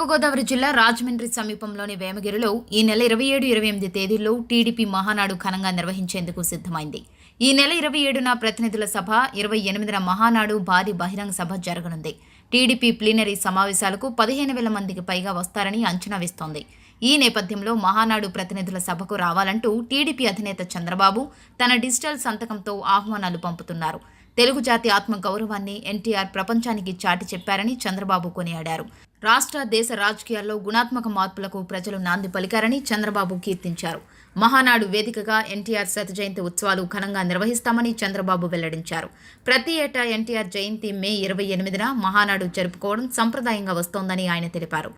తూర్పుగోదావరి జిల్లా రాజమండ్రి సమీపంలోని వేమగిరిలో ఈ నెల 27, 28 తేదీల్లో టీడీపీ మహానాడు ఘనంగా నిర్వహించేందుకు సిద్ధమైంది. ఈ నెల 27న ప్రతినిధుల సభ, 28న మహానాడు భారీ బహిరంగ సభ జరగనుంది. టీడీపీ ప్లీనరీ సమావేశాలకు 15,000 మందికి పైగా వస్తారని అంచనా వేస్తోంది. ఈ నేపథ్యంలో మహానాడు ప్రతినిధుల సభకు రావాలంటూ టీడీపీ అధినేత చంద్రబాబు తన డిజిటల్ సంతకంతో ఆహ్వానాలు పంపుతున్నారు. తెలుగు జాతి ఆత్మ గౌరవాన్ని ఎన్టీఆర్ ప్రపంచానికి చాటి చెప్పారని చంద్రబాబు కొనియాడారు. రాష్ట్ర, దేశ రాజకీయాల్లో గుణాత్మక మార్పులకు ప్రజలు నాంది పలికారని చంద్రబాబు కీర్తించారు. మహానాడు వేదికగా ఎన్టీఆర్ శత జయంతి ఉత్సవాలు ఘనంగా నిర్వహిస్తామని చంద్రబాబు వెల్లడించారు. ప్రతి ఏటా ఎన్టీఆర్ జయంతి మే 28న మహానాడు జరుపుకోవడం సంప్రదాయంగా వస్తోందని ఆయన తెలిపారు.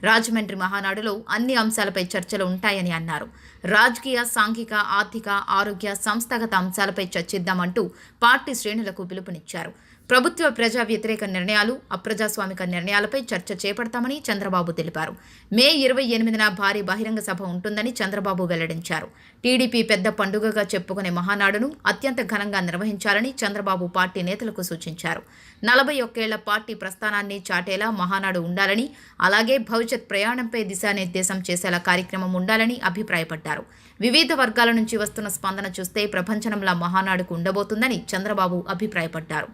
రాజమండ్రి మహానాడులో అన్ని అంశాలపై చర్చలు ఉంటాయని అన్నారు. రాజకీయ, సాంఘిక, ఆర్థిక, ఆరోగ్య, సంస్థాగత అంశాలపై చర్చిద్దామంటూ పార్టీ శ్రేణులకు పిలుపునిచ్చారు. ప్రభుత్వ ప్రజా వ్యతిరేక నిర్ణయాలు, అప్రజాస్వామిక నిర్ణయాలపై చర్చ చేపడతామని చంద్రబాబు తెలిపారు. మే 28న భారీ బహిరంగ సభ ఉంటుందని చంద్రబాబు వెల్లడించారు. టీడీపీ పెద్ద పండుగగా చెప్పుకునే మహానాడును అత్యంత ఘనంగా నిర్వహించాలని చంద్రబాబు పార్టీ నేతలకు సూచించారు. 41 ఏళ్ల పార్టీ ప్రస్థానాన్ని చాటేలా మహానాడు ఉండాలని, అలాగే భవిష్యత్ ప్రయాణంపై దిశానిర్దేశం చేసేలా కార్యక్రమం ఉండాలని అభిప్రాయపడ్డారు. వివిధ వర్గాల నుంచి వస్తున్న స్పందన చూస్తే ప్రభంజనంలా మహానాడుకు ఉండబోతుందని చంద్రబాబు అభిప్రాయపడ్డారు.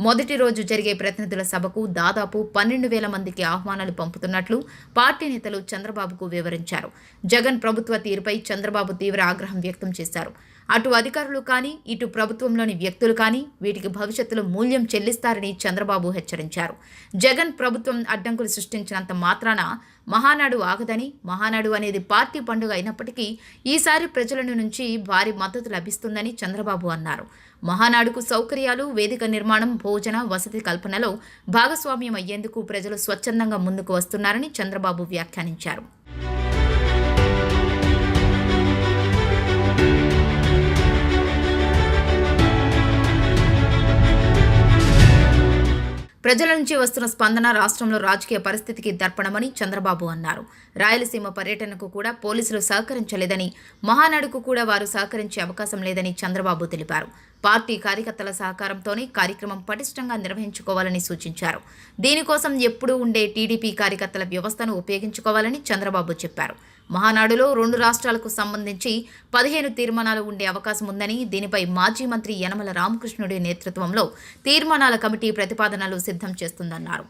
మొదటి రోజు జరిగే ప్రతినిధుల సభకు దాదాపు 12,000 మందికి ఆహ్వానాలు పంపుతున్నట్లు పార్టీ నేతలు చంద్రబాబుకు వివరించారు. జగన్ ప్రభుత్వ తీరుపై చంద్రబాబు తీవ్ర ఆగ్రహం వ్యక్తం చేశారు. అటు అధికారులు కానీ, ఇటు ప్రభుత్వంలోని వ్యక్తులు కానీ వీటికి భవిష్యత్తులో మూల్యం చెల్లిస్తారని చంద్రబాబు హెచ్చరించారు. జగన్ ప్రభుత్వం అడ్డంకులు సృష్టించినంత మాత్రాన మహానాడు ఆగదని, మహానాడు అనేది పార్టీ పండుగ అయినప్పటికీ ఈసారి ప్రజల నుంచి భారీ మద్దతు లభిస్తుందని చంద్రబాబు అన్నారు. మహానాడుకు సౌకర్యాలు, వేదిక నిర్మాణం, భోజన, వసతి కల్పనలో భాగస్వామ్యం అయ్యేందుకు ప్రజలు స్వచ్ఛందంగా ముందుకు వస్తున్నారని చంద్రబాబు వ్యాఖ్యానించారు. ప్రజల నుంచి వస్తున్న స్పందన రాష్ట్రంలో రాజకీయ పరిస్థితికి దర్పణమని చంద్రబాబు అన్నారు. రాయలసీమ పర్యటనకు కూడా పోలీసులు సహకరించలేదని, మహానాడుకు కూడా వారు సహకరించే అవకాశం లేదని చంద్రబాబు తెలిపారు. పార్టీ కార్యకర్తల సహకారంతోనే కార్యక్రమం పటిష్టంగా నిర్వహించుకోవాలని సూచించారు. దీనికోసం ఎప్పుడూ ఉండే టీడీపీ కార్యకర్తల వ్యవస్థను ఉపయోగించుకోవాలని చంద్రబాబు చెప్పారు. మహానాడులో 2 రాష్ట్రాలకు సంబంధించి 15 తీర్మానాలు ఉండే అవకాశం ఉందని, దీనిపై మాజీ మంత్రి యనమల రామకృష్ణుడి నేతృత్వంలో తీర్మానాల కమిటీ ప్రతిపాదనలు సిద్ధం చేస్తుందన్నారు.